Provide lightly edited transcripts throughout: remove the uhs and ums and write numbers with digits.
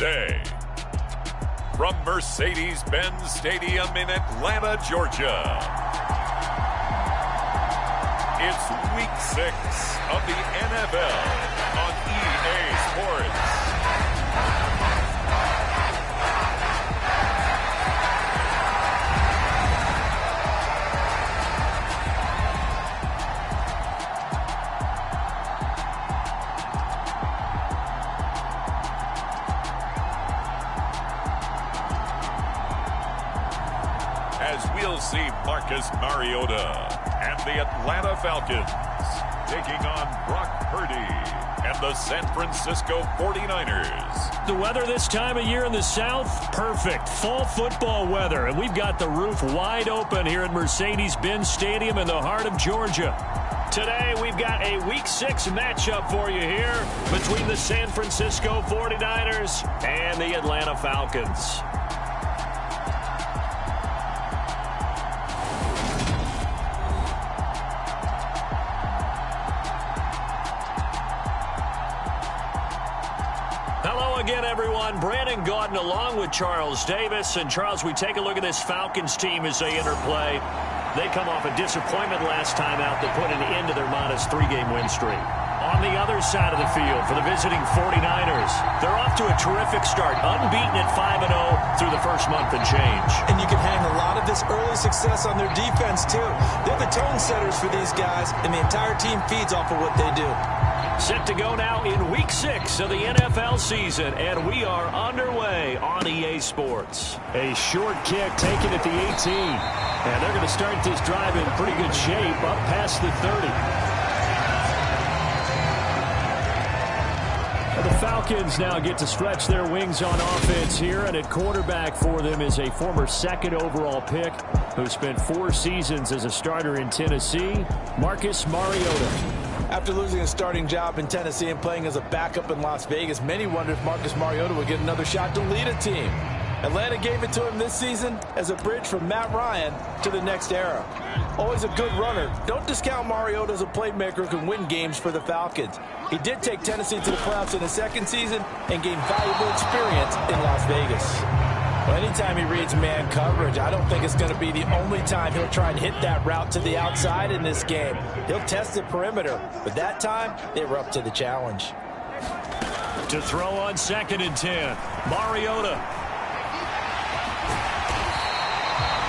today. From Mercedes-Benz Stadium in Atlanta, Georgia, it's Week 6 of the NFL on EA Sports. As we'll see Marcus Mariota and the Atlanta Falcons taking on Brock Purdy and the San Francisco 49ers. The weather this time of year in the South, perfect. Fall football weather, and we've got the roof wide open here at Mercedes-Benz Stadium in the heart of Georgia. Today, we've got a Week 6 matchup for you here between the San Francisco 49ers and the Atlanta Falcons. Again, everyone, Brandon Gaudin along with Charles Davis. And, Charles, we take a look at this Falcons team as they interplay. They come off a disappointment last time out that put an end to their modest 3-game win streak. On the other side of the field for the visiting 49ers, they're off to a terrific start, unbeaten at 5-0 through the first month and change. And you can hang a lot of this early success on their defense, too. They're the tone setters for these guys, and the entire team feeds off of what they do. Set to go now in Week 6 of the NFL season, and we are underway on EA Sports. A short kick taken at the 18, and they're going to start this drive in pretty good shape up past the 30. The Falcons now get to stretch their wings on offense here, and at quarterback for them is a former second overall pick who spent 4 seasons as a starter in Tennessee, Marcus Mariota. After losing his starting job in Tennessee and playing as a backup in Las Vegas, many wondered if Marcus Mariota would get another shot to lead a team. Atlanta gave it to him this season as a bridge from Matt Ryan to the next era. Always a good runner. Don't discount Mariota as a playmaker who can win games for the Falcons. He did take Tennessee to the playoffs in his second season and gained valuable experience in Las Vegas. Well, anytime he reads man coverage, I don't think it's going to be the only time he'll try and hit that route to the outside in this game. He'll test the perimeter, but that time, they were up to the challenge. To throw on 2nd and 10, Mariota.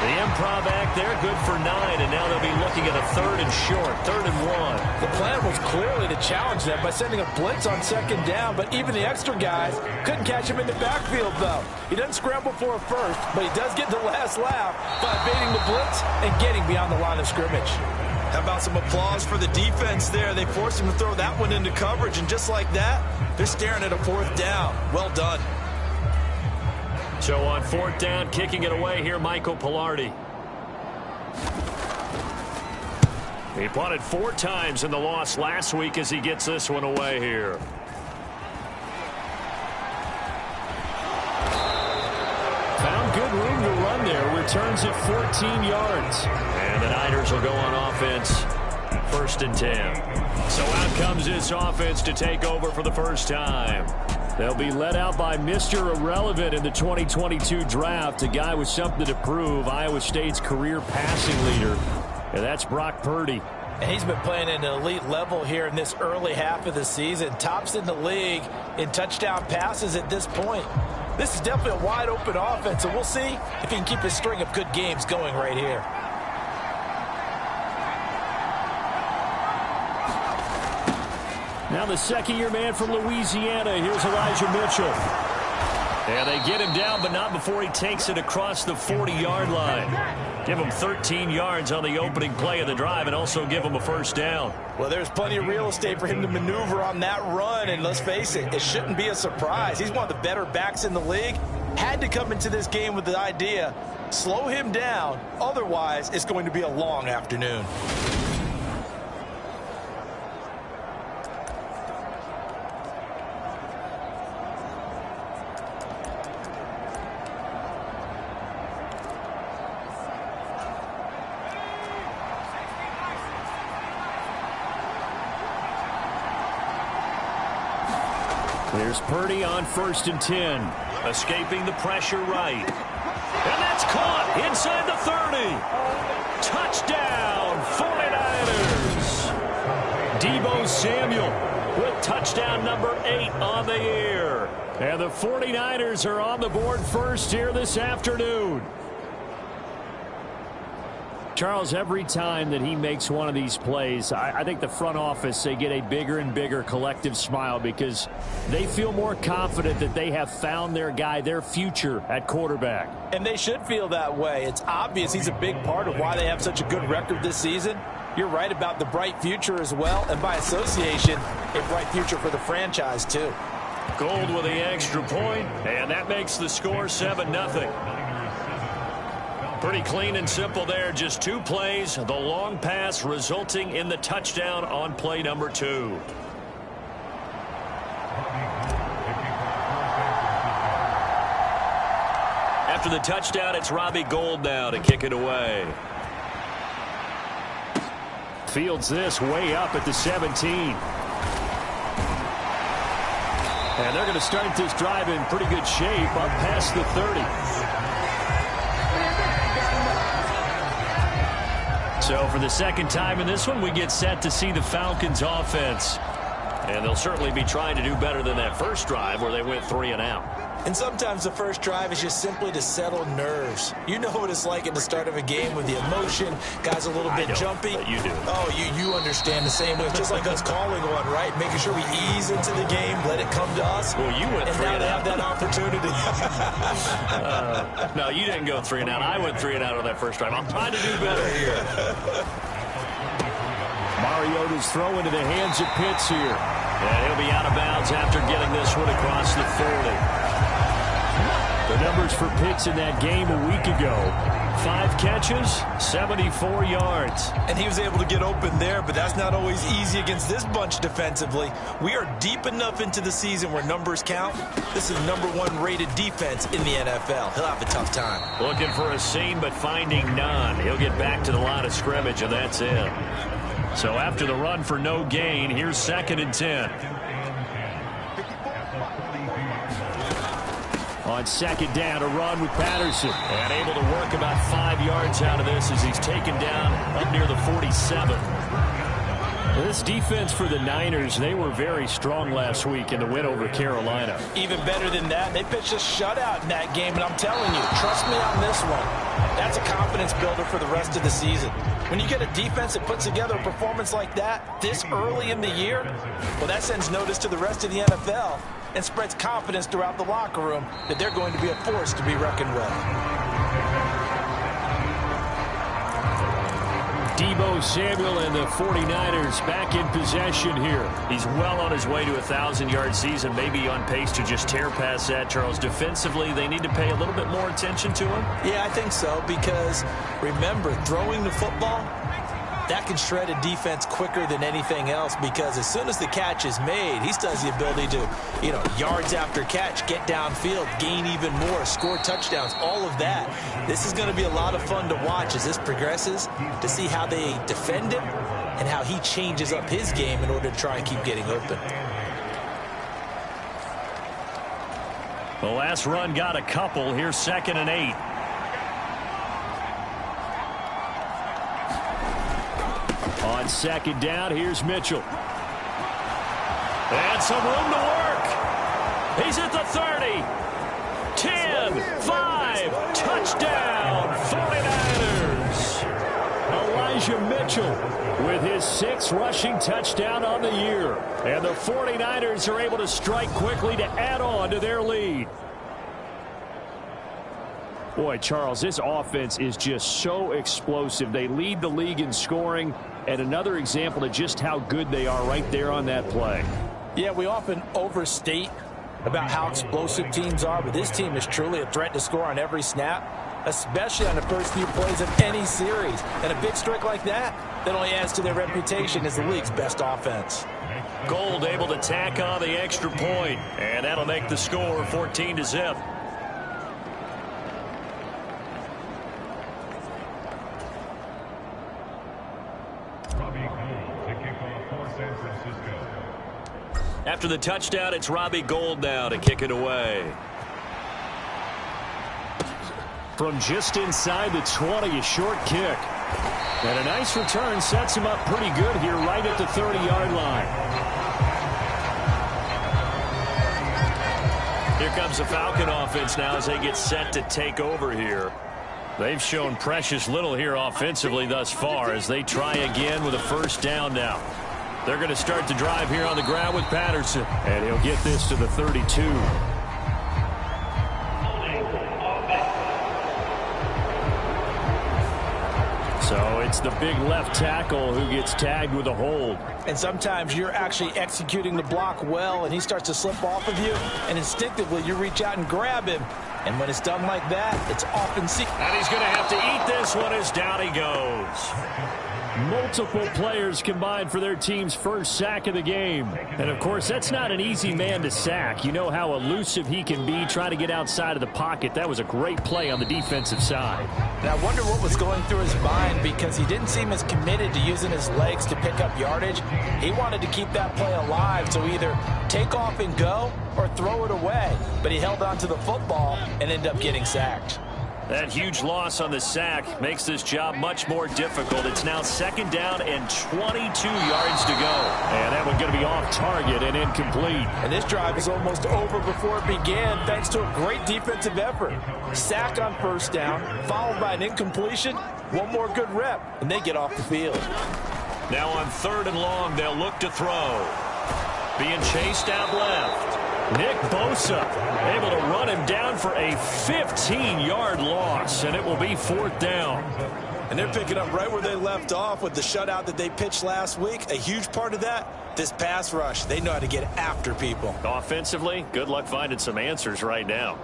The improv act there, good for 9, and now they'll be looking at a 3rd and short, 3rd and 1. The plan was clearly to challenge them by sending a blitz on 2nd down, but even the extra guys couldn't catch him in the backfield, though. He doesn't scramble for a first, but he does get the last laugh by evading the blitz and getting beyond the line of scrimmage. How about some applause for the defense there? They forced him to throw that one into coverage, and just like that, they're staring at a 4th down. Well done. So on 4th down, kicking it away here, Michael Pilardi. He punted 4 times in the loss last week as he gets this one away here. Found good room to run there. Returns it 14 yards. And the Niners will go on offense. 1st and 10. So out comes this offense to take over for the first time. They'll be led out by Mr. Irrelevant in the 2022 draft, a guy with something to prove, Iowa State's career passing leader. And that's Brock Purdy. And he's been playing at an elite level here in this early half of the season. Tops in the league in touchdown passes at this point. This is definitely a wide open offense, and we'll see if he can keep his string of good games going right here. Now the second-year man from Louisiana. Here's Elijah Mitchell. And they get him down, but not before he takes it across the 40-yard line. Give him 13 yards on the opening play of the drive and also give him a 1st down. Well, there's plenty of real estate for him to maneuver on that run, and let's face it, it shouldn't be a surprise. He's one of the better backs in the league. Had to come into this game with the idea, slow him down, otherwise it's going to be a long afternoon. Here's Purdy on 1st and 10. Escaping the pressure right. And that's caught inside the 30. Touchdown, 49ers. Deebo Samuel with touchdown number 8 on the year. And the 49ers are on the board first here this afternoon. Charles, every time that he makes one of these plays, I think the front office, they get a bigger and bigger collective smile because they feel more confident that they have found their guy, their future at quarterback. And they should feel that way. It's obvious he's a big part of why they have such a good record this season. You're right about the bright future as well, and by association, a bright future for the franchise too. Gold with the extra point, and that makes the score 7-0. Pretty clean and simple there. Just 2 plays. The long pass resulting in the touchdown on play number 2. After the touchdown, it's Robbie Gould now to kick it away. Fields this way up at the 17. And they're going to start this drive in pretty good shape up past the 30. So for the second time in this one, we get set to see the Falcons offense. And they'll certainly be trying to do better than that first drive where they went 3 and out. And sometimes the first drive is just simply to settle nerves. You know what it's like at the start of a game with the emotion. Guys a little bit jumpy. But you do. Oh, you understand the same way. It's just like us calling on, right? Making sure we ease into the game, let it come to us. Well, you went 3 and out. And now they have that opportunity. No, you didn't go 3 and out. I went 3 and out on that first drive. I'm trying to do better here. Mariota's throw into the hands of Pitts here. And he'll be out of bounds after getting this one across the 40. The numbers for Pitts in that game a week ago. 5 catches, 74 yards. And he was able to get open there, but that's not always easy against this bunch defensively. We are deep enough into the season where numbers count. This is the #1 rated defense in the NFL. He'll have a tough time. Looking for a seam, but finding none. He'll get back to the line of scrimmage, and that's it. So after the run for no gain, here's 2nd and 10. On 2nd down, a run with Patterson. And able to work about 5 yards out of this as he's taken down up near the 47. This defense for the Niners, they were very strong last week in the win over Carolina. Even better than that, they pitched a shutout in that game, and I'm telling you, trust me on this one. That's a confidence builder for the rest of the season. When you get a defense that puts together a performance like that this early in the year, well, that sends notice to the rest of the NFL and spreads confidence throughout the locker room that they're going to be a force to be reckoned with. Deebo Samuel and the 49ers back in possession here. He's well on his way to a 1,000-yard season, maybe on pace to just tear past that, Charles. Defensively, they need to pay a little bit more attention to him? Yeah, I think so, because remember, throwing the football, that can shred a defense quicker than anything else, because as soon as the catch is made, he still has the ability to, yards after catch, get downfield, gain even more, score touchdowns, all of that. This is going to be a lot of fun to watch as this progresses, to see how they defend him and how he changes up his game in order to try and keep getting open. The last run got a couple. Here's 2nd and 8. On 2nd down, here's Mitchell. And some room to work. He's at the 30. 10, 5, touchdown, 49ers. Elijah Mitchell with his 6th rushing touchdown on the year. And the 49ers are able to strike quickly to add on to their lead. Boy, Charles, this offense is just so explosive. They lead the league in scoring, and another example of just how good they are right there on that play. Yeah, we often overstate about how explosive teams are, but this team is truly a threat to score on every snap, especially on the first few plays of any series. And a big streak like that only adds to their reputation as the league's best offense. Gould able to tack on the extra point, and that'll make the score 14-0. After the touchdown, it's Robbie Gould now to kick it away. From just inside the 20, a short kick. And a nice return sets him up pretty good here right at the 30-yard line. Here comes the Falcon offense now as they get set to take over here. They've shown precious little here offensively thus far as they try again with a first down now. They're going to start the drive here on the ground with Patterson. And he'll get this to the 32. So it's the big left tackle who gets tagged with a hold. And sometimes you're actually executing the block well, and he starts to slip off of you, and instinctively you reach out and grab him. And when it's done like that, it's often seen. And he's going to have to eat this one as down he goes. Multiple players combined for their team's first sack of the game. And, of course, that's not an easy man to sack. You know how elusive he can be trying to get outside of the pocket. That was a great play on the defensive side. And I wonder what was going through his mind, because he didn't seem as committed to using his legs to pick up yardage. He wanted to keep that play alive, so either take off and go or throw it away. But he held on to the football and ended up getting sacked. That huge loss on the sack makes this job much more difficult. It's now second down and 22 yards to go. And that one going to be off target and incomplete. And this drive is almost over before it began thanks to a great defensive effort. Sack on first down, followed by an incompletion. One more good rep, and they get off the field. Now on third and long, they'll look to throw. Being chased out left. Nick Bosa able to run him down for a 15-yard loss, and it will be fourth down. And they're picking up right where they left off with the shutout that they pitched last week. A huge part of that, this pass rush. They know how to get after people. Offensively, good luck finding some answers right now.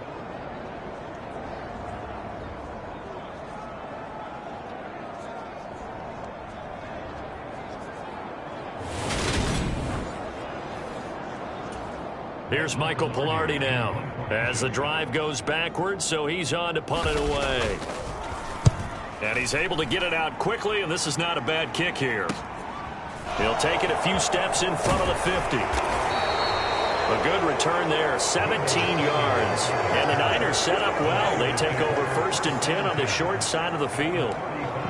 Here's Michael Pilardi now as the drive goes backwards, so he's on to punt it away. And he's able to get it out quickly, and this is not a bad kick here. He'll take it a few steps in front of the 50. A good return there, 17 yards. And the Niners set up well. They take over first and 10 on the short side of the field.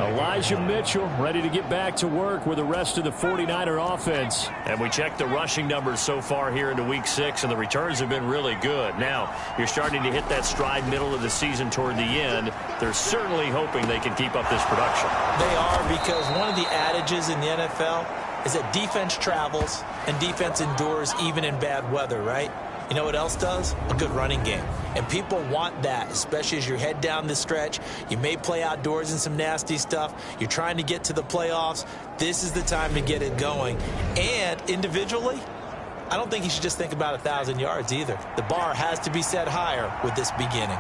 Elijah Mitchell ready to get back to work with the rest of the 49er offense. And we checked the rushing numbers so far here into week 6, and the returns have been really good. Now, you're starting to hit that stride middle of the season toward the end. They're certainly hoping they can keep up this production. They are, because one of the adages in the NFL is that defense travels and defense endures even in bad weather, right? You know what else does? A good running game. And people want that, especially as you head down the stretch. You may play outdoors in some nasty stuff. You're trying to get to the playoffs. This is the time to get it going. And individually, I don't think you should just think about 1,000 yards either. The bar has to be set higher with this beginning.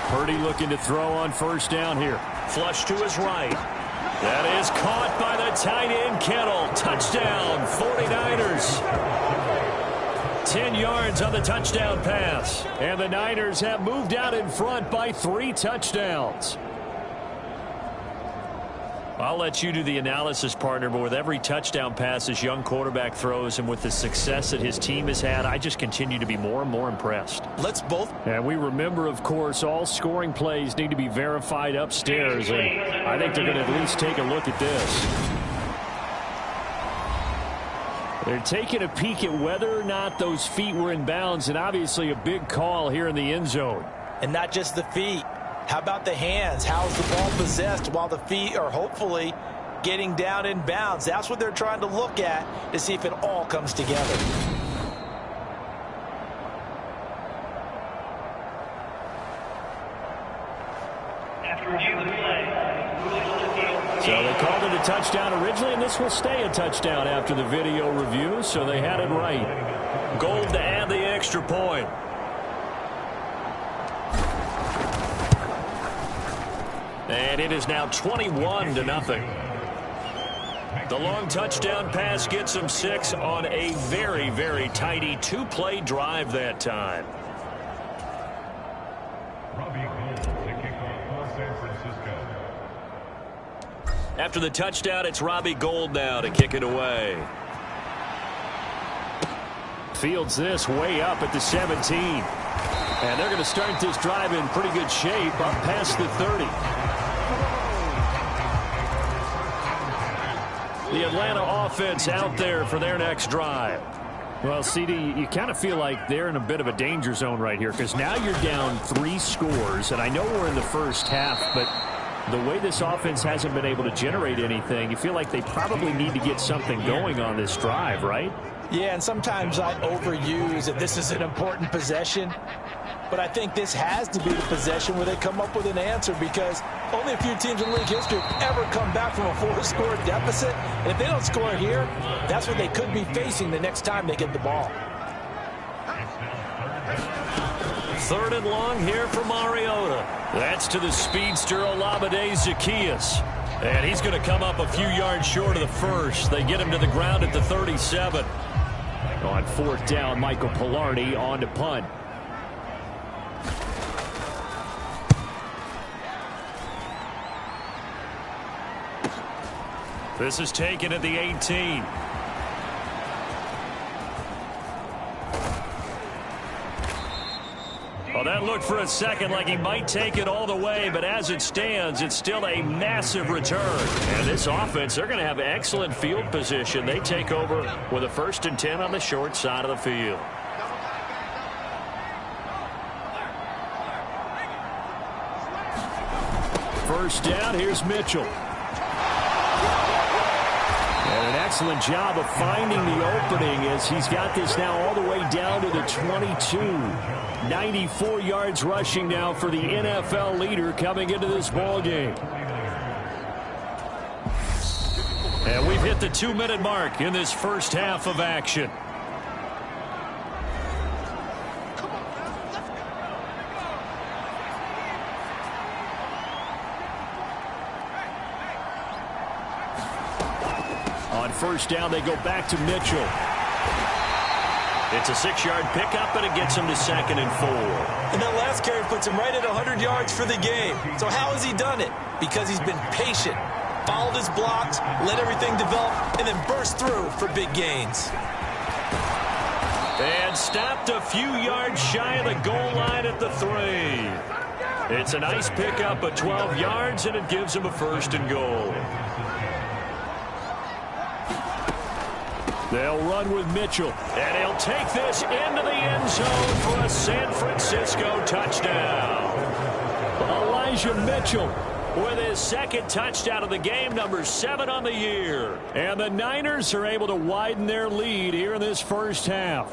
Purdy looking to throw on first down here. Flush to his right. That is caught by the tight end, Kittle. Touchdown, 49ers. 10 yards on the touchdown pass. And the Niners have moved out in front by 3 touchdowns. I'll let you do the analysis, partner, but with every touchdown pass this young quarterback throws and with the success that his team has had, I just continue to be more and more impressed. Let's both. And we remember, of course, all scoring plays need to be verified upstairs, and I think they're going to at least take a look at this. They're taking a peek at whether or not those feet were in bounds, and obviously a big call here in the end zone. And not just the feet. How about the hands? How's the ball possessed while the feet are hopefully getting down in bounds? That's what they're trying to look at to see if it all comes together. So they called it a touchdown originally, and this will stay a touchdown after the video review, so they had it right. Gold to add the extra point. And it is now 21-0. The long touchdown pass gets him 6 on a very, very tidy 2-play drive that time. After the touchdown, it's Robbie Gould now to kick it away. Fields this way up at the 17. And they're going to start this drive in pretty good shape up past the 30. The Atlanta offense out there for their next drive. Well, CD, you kind of feel like they're in a bit of a danger zone right here because now you're down 3 scores. And I know we're in the first half, but the way this offense hasn't been able to generate anything, you feel like they probably need to get something going on this drive, right? Yeah, and sometimes I overuse that this is an important possession. But I think this has to be the possession where they come up with an answer because only a few teams in league history have ever come back from a 4-score deficit. And if they don't score here, that's what they could be facing the next time they get the ball. 3rd and long here for Mariota. That's to the speedster Olamide Zaccheaus. And he's going to come up a few yards short of the first. They get him to the ground at the 37. On 4th down, Michael Pilardi on to punt. This is taken at the 18. Well, that looked for a second like he might take it all the way, but as it stands, it's still a massive return. And this offense, they're going to have excellent field position. They take over with a 1st and 10 on the short side of the field. First down, here's Mitchell. And an excellent job of finding the opening as he's got this now all the way down to the 22. 94 yards rushing now for the NFL leader coming into this ball game. And we've hit the 2-minute mark in this first half of action. On first down, they go back to Mitchell. It's a 6-yard pickup, and it gets him to 2nd and 4. And that last carry puts him right at 100 yards for the game. So how has he done it? Because he's been patient, followed his blocks, let everything develop, and then burst through for big gains. And stopped a few yards shy of the goal line at the 3. It's a nice pickup of 12 yards, and it gives him a 1st and goal. They'll run with Mitchell. And he'll take this into the end zone for a San Francisco touchdown. Elijah Mitchell with his 2nd touchdown of the game, number 7 on the year. And the Niners are able to widen their lead here in this first half.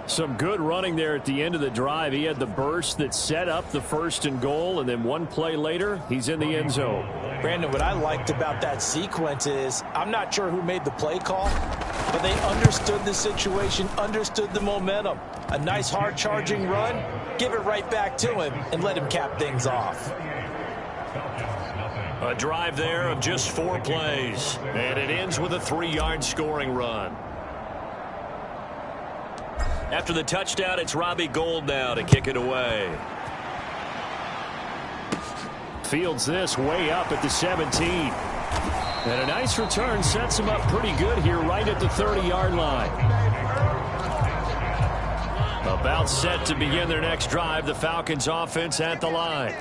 Some good running there at the end of the drive. He had the burst that set up the 1st and goal, and then one play later, he's in the end zone. Brandon, what I liked about that sequence is I'm not sure who made the play call, but they understood the situation, understood the momentum. A nice hard-charging run, give it right back to him, and let him cap things off. A drive there of just 4 plays, and it ends with a 3-yard scoring run. After the touchdown, it's Robbie Gould now to kick it away. Fields this way up at the 17. And a nice return sets him up pretty good here right at the 30-yard line. About set to begin their next drive, the Falcons offense at the line.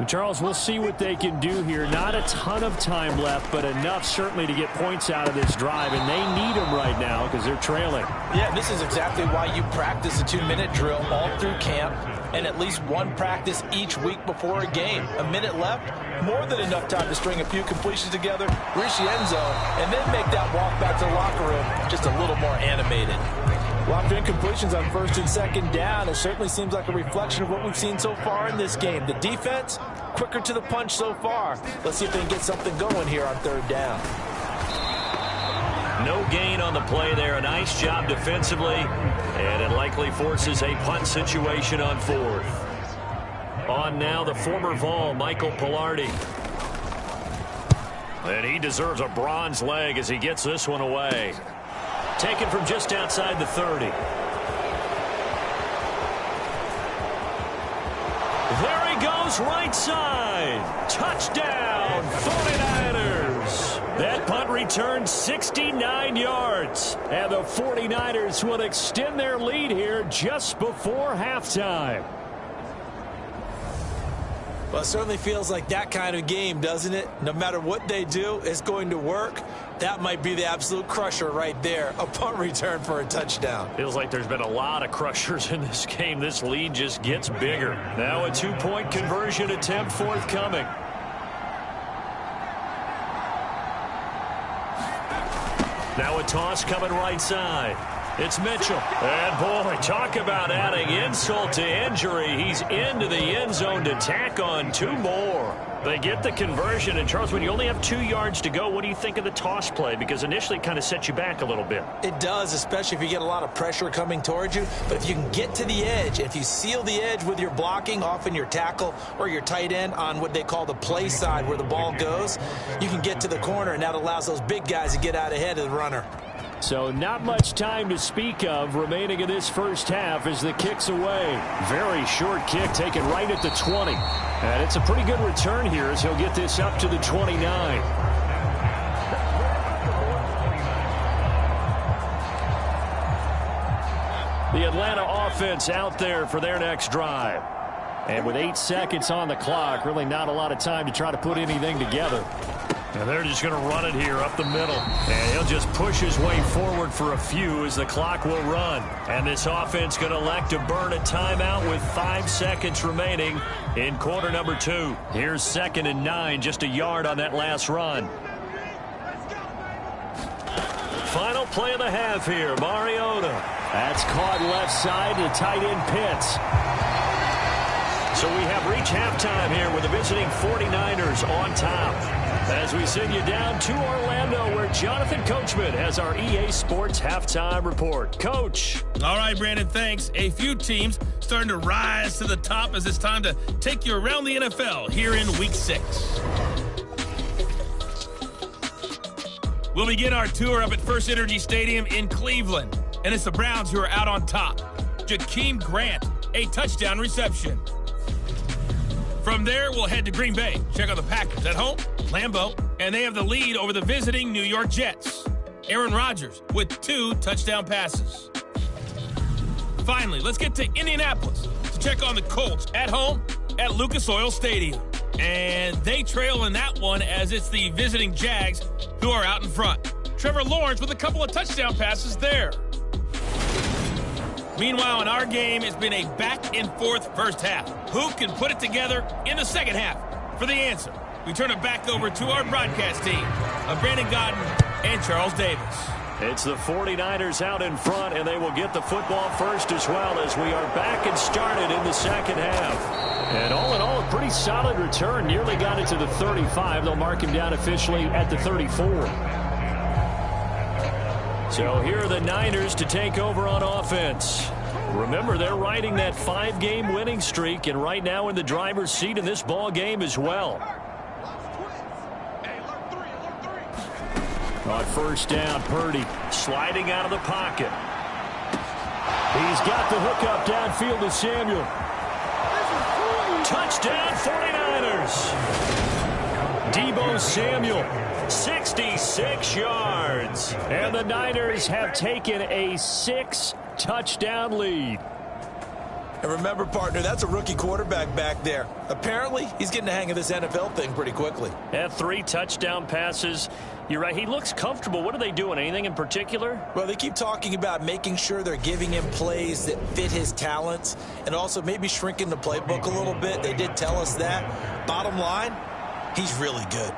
Charles, we'll see what they can do here. Not a ton of time left, but enough certainly to get points out of this drive, and they need them right now because they're trailing. Yeah, this is exactly why you practice a 2-minute drill all through camp and at least one practice each week before a game. A minute left, more than enough time to string a few completions together, reach the end zone, and then make that walk back to the locker room just a little more animated. Well, after incompletions on 1st and 2nd down, it certainly seems like a reflection of what we've seen so far in this game. The defense, quicker to the punch so far. Let's see if they can get something going here on 3rd down. No gain on the play there. A nice job defensively, and it likely forces a punt situation on 4th. On now, the former Vol, Michael Pilardi. And he deserves a bronze leg as he gets this one away. Taken from just outside the 30. There he goes goes right side. Touchdown, 49ers. That punt returned 69 yards. And the 49ers will extend their lead here just before halftime. Well, it certainly feels like that kind of game, doesn't it? No matter what they do, it's going to work. That might be the absolute crusher right there. A punt return for a touchdown. Feels like there's been a lot of crushers in this game. This lead just gets bigger. Now a two-point conversion attempt forthcoming. Now a toss coming right side. It's Mitchell. And, boy, talk about adding insult to injury. He's into the end zone to tack on two more. They get the conversion. And, Charles, when you only have 2 yards to go, what do you think of the toss play? Because initially it kind of sets you back a little bit. It does, especially if you get a lot of pressure coming towards you. But if you can get to the edge, if you seal the edge with your blocking, often your tackle or your tight end on what they call the play side where the ball goes, you can get to the corner, and that allows those big guys to get out ahead of the runner. So not much time to speak of remaining in this first half as the kick's away. Very short kick taken right at the 20. And it's a pretty good return here as he'll get this up to the 29. The Atlanta offense out there for their next drive. And with 8 seconds on the clock, really not a lot of time to try to put anything together. And they're just going to run it here up the middle. And he'll just push his way forward for a few as the clock will run. And this offense going to elect to burn a timeout with 5 seconds remaining in quarter number 2. Here's 2nd and 9, just a yard on that last run. Final play of the half here, Mariota. That's caught left side to tight end Pitts. So we have reached halftime here with the visiting 49ers on top. As we send you down to Orlando, where Jonathan Coachman has our EA Sports halftime report. Coach. All right, Brandon, thanks. A few teams starting to rise to the top as it's time to take you around the NFL here in Week 6. We'll begin our tour up at First Energy Stadium in Cleveland. And it's the Browns who are out on top. Jakeem Grant, a touchdown reception. From there, we'll head to Green Bay. Check out the Packers at home, Lambeau, and they have the lead over the visiting New York Jets. Aaron Rodgers with 2 touchdown passes. Finally, let's get to Indianapolis to check on the Colts at home at Lucas Oil Stadium. And they trail in that one as it's the visiting Jags who are out in front. Trevor Lawrence with a couple of touchdown passes there. Meanwhile, in our game, it's been a back-and-forth first half. Who can put it together in the second half? For the answer, we turn it back over to our broadcast team of Brandon Godden and Charles Davis. It's the 49ers out in front, and they will get the football first as well as we are back and started in the second half. And all in all, a pretty solid return. Nearly got it to the 35. They'll mark him down officially at the 34. So here are the Niners to take over on offense. Remember, they're riding that 5-game winning streak, and right now in the driver's seat in this ball game as well. On first down, Purdy Sliding out of the pocket. He's got the hookup downfield to Samuel. Touchdown 49ers. Deebo Samuel. 66 yards. And the Niners have taken a 6-touchdown lead. And remember, partner, that's a rookie quarterback back there. Apparently, he's getting the hang of this NFL thing pretty quickly. Had 3 touchdown passes. You're right. He looks comfortable. What are they doing? Anything in particular? Well, they keep talking about making sure they're giving him plays that fit his talents and also maybe shrinking the playbook a little bit. They did tell us that. Bottom line, he's really good.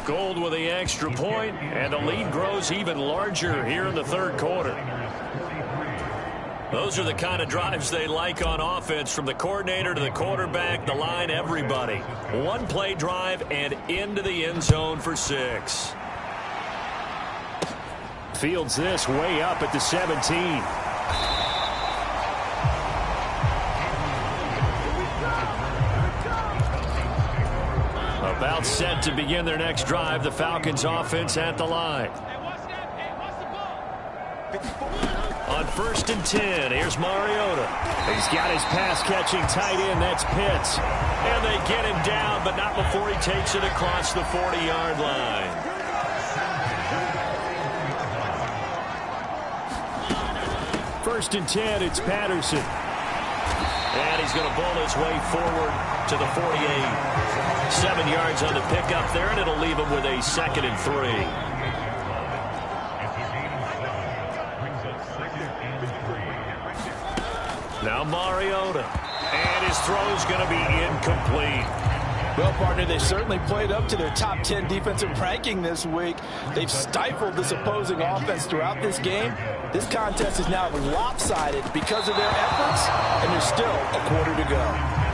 Gold with the extra point, and the lead grows even larger here in the third quarter. Those are the kind of drives they like on offense, from the coordinator to the quarterback, the line, everybody. 1-play drive and into the end zone for 6. Fields this way up at the 17. About set to begin their next drive. The Falcons offense at the line. On 1st and 10, here's Mariota. He's got his pass-catching tight end. That's Pitts. And they get him down, but not before he takes it across the 40-yard line. First and 10, it's Patterson. And he's going to bowl his way forward to the 48. 7 yards on the pickup there, and it'll leave him with a 2nd and 3. Now Mariota. And his throw's going to be incomplete. Well, partner, they certainly played up to their top 10 defensive ranking this week. They've stifled this opposing offense throughout this game. This contest is now lopsided because of their efforts, and there's still a quarter to go.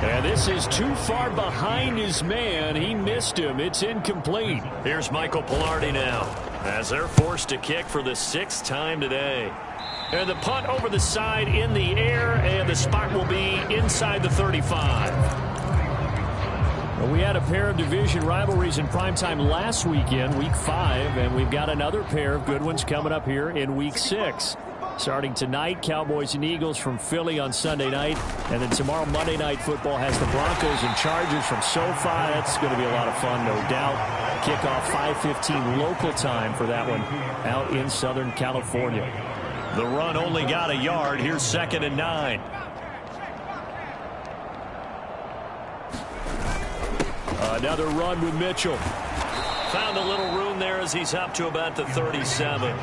And this is too far behind his man. He missed him. It's incomplete. Here's Michael Pilardi now, as they're forced to kick for the 6th time today. And the punt over the side in the air, and the spot will be inside the 35. Well, we had a pair of division rivalries in primetime last weekend, Week 5, and we've got another pair of good ones coming up here in Week 6. Starting tonight, Cowboys and Eagles from Philly on Sunday night, and then tomorrow, Monday Night Football has the Broncos and Chargers from SoFi. That's going to be a lot of fun, no doubt. Kickoff 5:15 local time for that one out in Southern California. The run only got a yard. Here's 2nd and 9. Another run with Mitchell. Found a little room there as he's up to about the 37.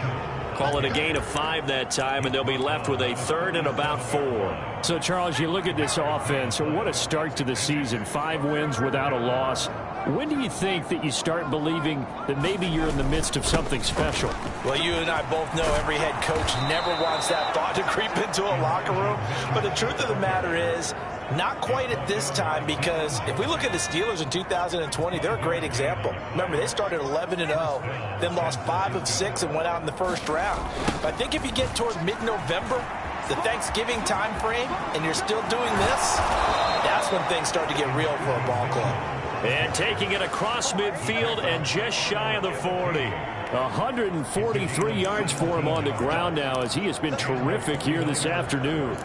Call it a gain of 5 that time, and they'll be left with a 3rd and about 4. So, Charles, you look at this offense. What a start to the season. 5 wins without a loss. When do you think that you start believing that maybe you're in the midst of something special? Well, you and I both know every head coach never wants that thought to creep into a locker room. But the truth of the matter is, not quite at this time, because if we look at the Steelers in 2020, they're a great example. Remember, they started 11-0, then lost 5 of 6 and went out in the first round. But I think if you get toward mid-November, the Thanksgiving time frame, and you're still doing this, that's when things start to get real for a ball club. And taking it across midfield and just shy of the 40. 143 yards for him on the ground now, as he has been terrific here this afternoon.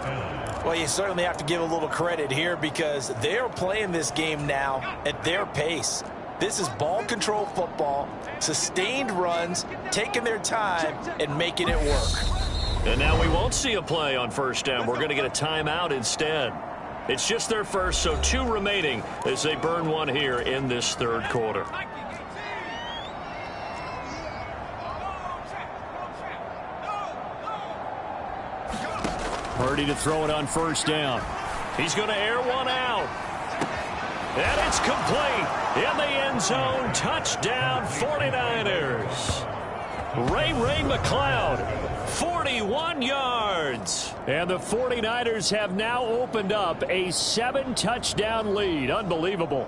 Well, you certainly have to give a little credit here, because they're playing this game now at their pace. This is ball control football, sustained runs, taking their time and making it work. And now we won't see a play on 1st down. We're going to get a timeout instead. It's just their first, so 2 remaining as they burn one here in this 3rd quarter. Purdy to throw it on 1st down. He's going to air one out. And it's complete in the end zone. Touchdown, 49ers. Ray McLeod, 41 yards. And the 49ers have now opened up a 7-touchdown lead. Unbelievable.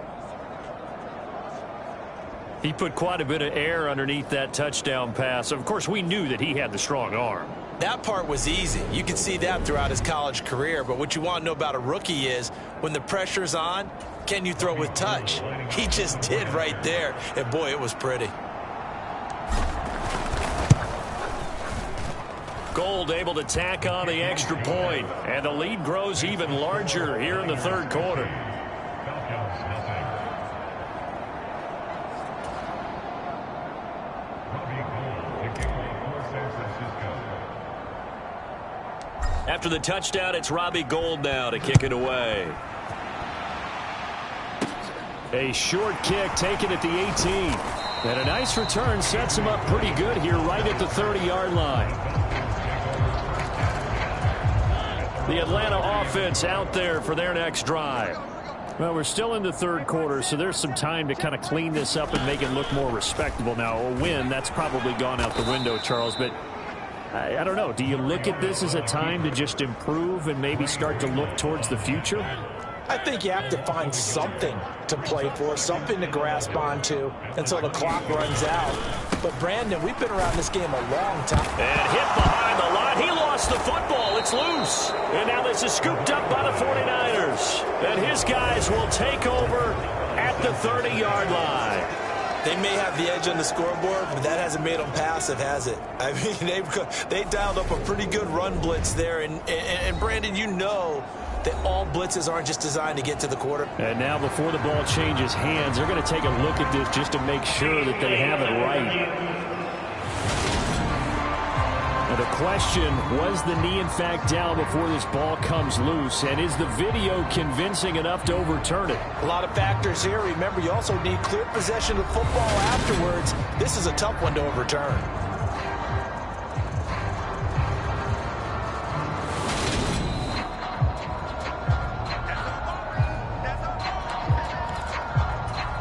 He put quite a bit of air underneath that touchdown pass. Of course, we knew that he had the strong arm. That part was easy. You can see that throughout his college career. But what you want to know about a rookie is, when the pressure's on, can you throw with touch? He just did right there. And, boy, it was pretty. Gold able to tack on the extra point, and the lead grows even larger here in the 3rd quarter. After the touchdown, it's Robbie Gould now to kick it away. A short kick taken at the 18. And a nice return sets him up pretty good here right at the 30-yard line. The Atlanta offense out there for their next drive. Well, we're still in the 3rd quarter, so there's some time to kind of clean this up and make it look more respectable. Now, a win, that's probably gone out the window, Charles, but I don't know. Do you look at this as a time to just improve and maybe start to look towards the future? I think you have to find something to play for, something to grasp onto until the clock runs out. But, Brandon, we've been around this game a long time. And hit behind the line. He lost the football. It's loose. And now this is scooped up by the 49ers. And his guys will take over at the 30-yard line. They may have the edge on the scoreboard, but that hasn't made them passive, has it? I mean, they dialed up a pretty good run blitz there. And Brandon, you know that all blitzes aren't just designed to get to the quarter. And now before the ball changes hands, they're going to take a look at this just to make sure that they have it right. The question, was the knee in fact down before this ball comes loose? And is the video convincing enough to overturn it? A lot of factors here. Remember, you also need clear possession of football afterwards. This is a tough one to overturn.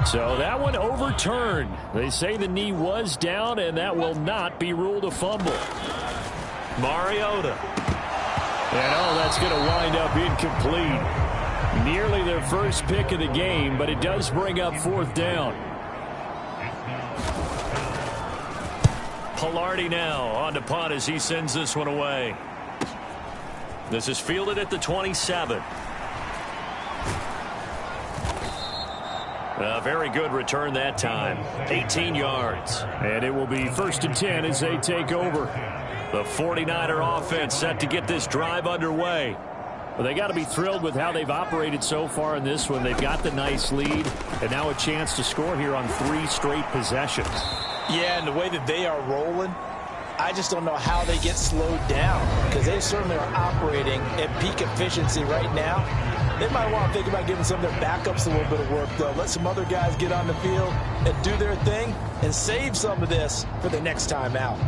So that one overturned. They say the knee was down, and that will not be ruled a fumble. Mariota. And that's going to wind up incomplete. Nearly their first pick of the game, but it does bring up fourth down. Pilardi now on to punt as he sends this one away. This is fielded at the 27. A very good return that time. 18 yards. And it will be 1st and 10 as they take over. The 49er offense set to get this drive underway. Well, they got to be thrilled with how they've operated so far in this one. They've got the nice lead, and now a chance to score here on 3 straight possessions. Yeah, and the way that they are rolling, I just don't know how they get slowed down, because they certainly are operating at peak efficiency right now. They might want to think about giving some of their backups a little bit of work, though. Let some other guys get on the field and do their thing and save some of this for the next time out.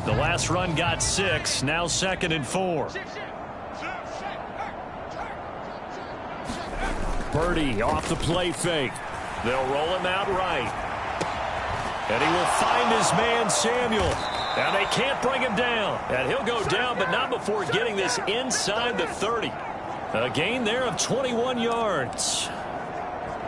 The last run got 6, now 2nd and 4. Purdy off the play fake. They'll roll him out right. And he will find his man Samuel. And they can't bring him down. And he'll go down, but not before getting this inside the 30. A gain there of 21 yards.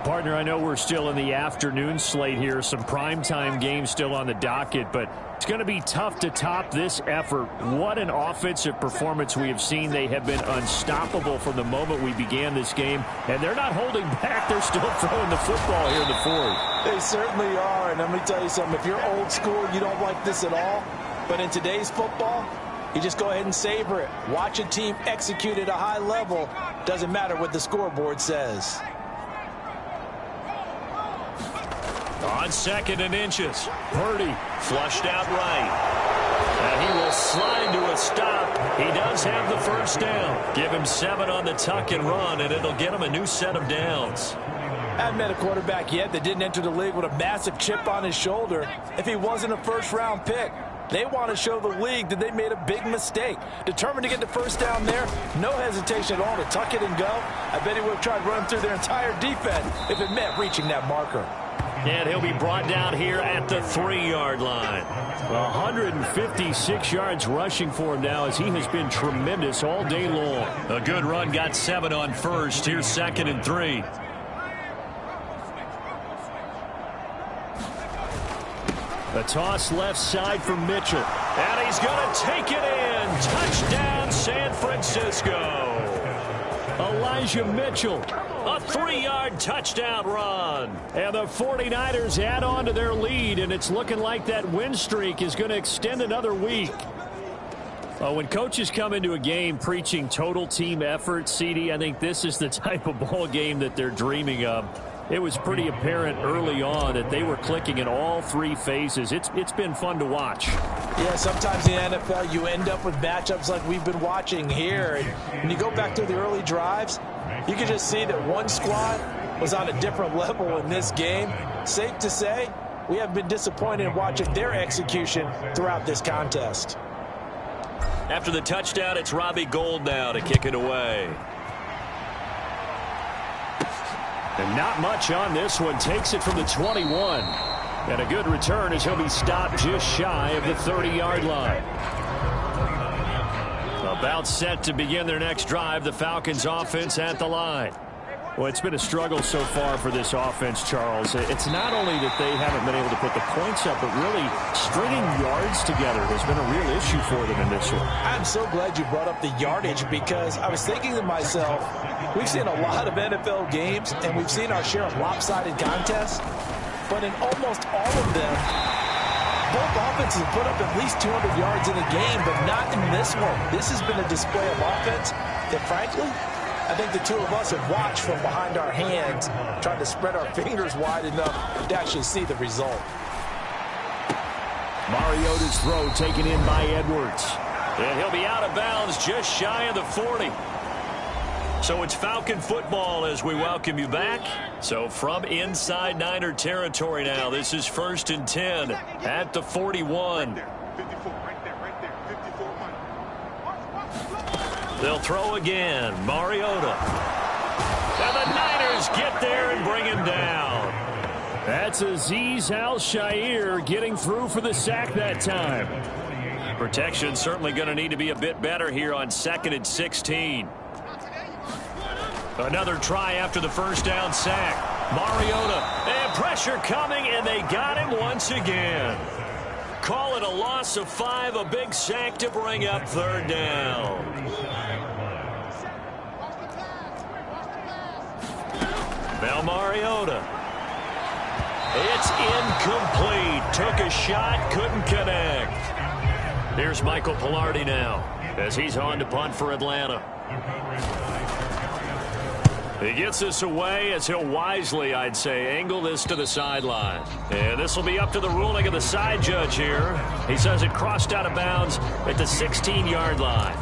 Partner, I know we're still in the afternoon slate here. Some primetime games still on the docket, but it's going to be tough to top this effort. What an offensive performance we have seen. They have been unstoppable from the moment we began this game, and they're not holding back. They're still throwing the football here in the fourth. They certainly are, and let me tell you something. If you're old school, you don't like this at all, but in today's football, you just go ahead and savor it. Watch a team execute at a high level. Doesn't matter what the scoreboard says. On 2nd and inches, Purdy flushed out right. And he will slide to a stop. He does have the first down. Give him 7 on the tuck and run, and it'll get him a new set of downs. I haven't met a quarterback yet that didn't enter the league with a massive chip on his shoulder if he wasn't a first-round pick. They want to show the league that they made a big mistake. Determined to get the first down there, no hesitation at all to tuck it and go. I bet he would have tried running through their entire defense if it meant reaching that marker. And he'll be brought down here at the 3-yard line. 156 yards rushing for him now as he has been tremendous all day long. A good run, got 7 on first. Here's 2nd and 3. A toss left side for Mitchell. And he's going to take it in. Touchdown, San Francisco. Elijah Mitchell. A 3-yard touchdown run. And the 49ers add on to their lead, and it's looking like that win streak is going to extend another week. When coaches come into a game preaching total team effort, CD, I think this is the type of ball game that they're dreaming of. It was pretty apparent early on that they were clicking in all 3 phases. It's been fun to watch. Yeah, sometimes in the NFL you end up with matchups like we've been watching here. And when you go back through the early drives, you can just see that one squad was on a different level in this game. Safe to say, we have been disappointed in watching their execution throughout this contest. After the touchdown, it's Robbie Gould now to kick it away. And not much on this one. Takes it from the 21. And a good return as he'll be stopped just shy of the 30-yard line. About set to begin their next drive. The Falcons offense at the line. Well, it's been a struggle so far for this offense, Charles. It's not only that they haven't been able to put the points up, but really stringing yards together has been a real issue for them in this one. I'm so glad you brought up the yardage because I was thinking to myself, we've seen a lot of NFL games, and we've seen our share of lopsided contests, but in almost all of them, both offenses have put up at least 200 yards in a game, but not in this one. This has been a display of offense that, frankly, I think the two of us have watched from behind our hands, trying to spread our fingers wide enough to actually see the result. Mariota's throw taken in by Edwards. And he'll be out of bounds just shy of the 40. So it's Falcon football as we welcome you back. So from inside Niner territory now, this is 1st and 10 at the 41. They'll throw again. Mariota. And the Niners get there and bring him down. That's Azeez Al-Shaair getting through for the sack that time. Protection certainly going to need to be a bit better here on 2nd and 16. Another try after the first down sack. Mariota. And pressure coming, and they got him once again. Call it a loss of 5, a big sack to bring up 3rd down. Now Mariota. It's incomplete. Took a shot, couldn't connect. Here's Michael Pilardi now as he's on to punt for Atlanta. He gets this away as he'll wisely, I'd say, angle this to the sideline. And this will be up to the ruling of the side judge here. He says it crossed out of bounds at the 16-yard line.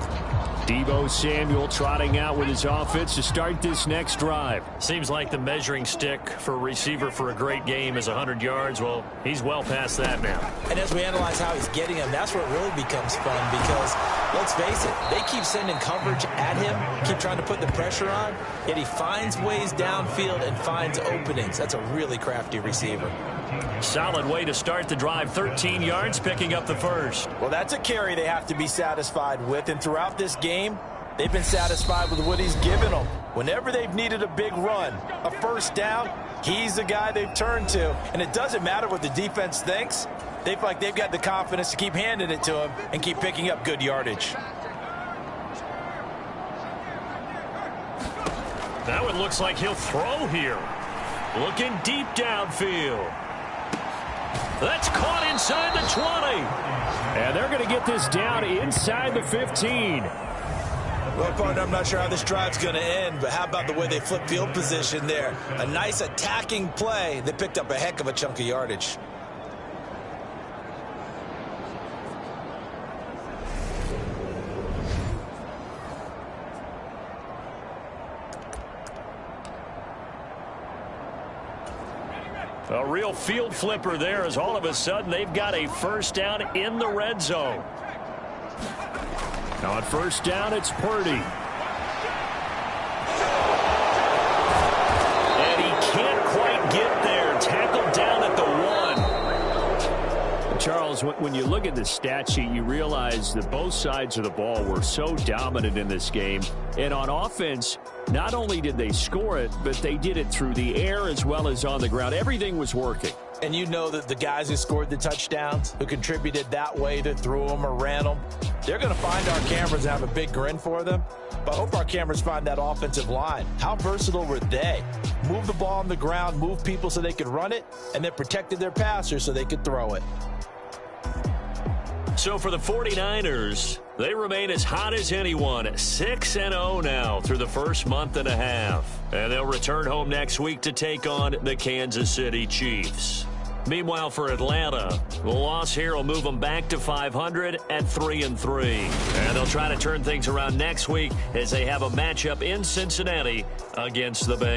Deebo Samuel trotting out with his offense to start this next drive. Seems like the measuring stick for a receiver for a great game is 100 yards. Well, he's well past that now. And as we analyze how he's getting them, that's where it really becomes fun because, let's face it, they keep sending coverage at him, keep trying to put the pressure on, yet he finds ways downfield and finds openings. That's a really crafty receiver. Solid way to start the drive. 13 yards, picking up the first. Well, that's a carry they have to be satisfied with, and throughout this game, they've been satisfied with what he's given them. Whenever they've needed a big run, a first down, he's the guy they've turned to. And it doesn't matter what the defense thinks. They feel like they've got the confidence to keep handing it to him and keep picking up good yardage. Now it looks like he'll throw here. Looking deep downfield. That's caught inside the 20. And they're going to get this down inside the 15. Well, partner, I'm not sure how this drive's going to end, but how about the way they flip field position there? A nice attacking play that picked up a heck of a chunk of yardage. A real field flipper there as all of a sudden they've got a first down in the red zone. Now on first down, it's Purdy. And he can't quite get there. Tackled down at the 1. Charles, when you look at the stat sheet, you realize that both sides of the ball were so dominant in this game. And on offense, not only did they score it, but they did it through the air as well as on the ground. Everything was working. And you know that the guys who scored the touchdowns, who contributed that way, that threw them or ran them, they're going to find our cameras and have a big grin for them. But I hope our cameras find that offensive line. How versatile were they? Move the ball on the ground, move people so they could run it, and then protected their passers so they could throw it. So for the 49ers, they remain as hot as anyone, 6-0 now through the first month and a half. And they'll return home next week to take on the Kansas City Chiefs. Meanwhile, for Atlanta, the loss here will move them back to 500 at 3-3. And they'll try to turn things around next week as they have a matchup in Cincinnati against the Bengals.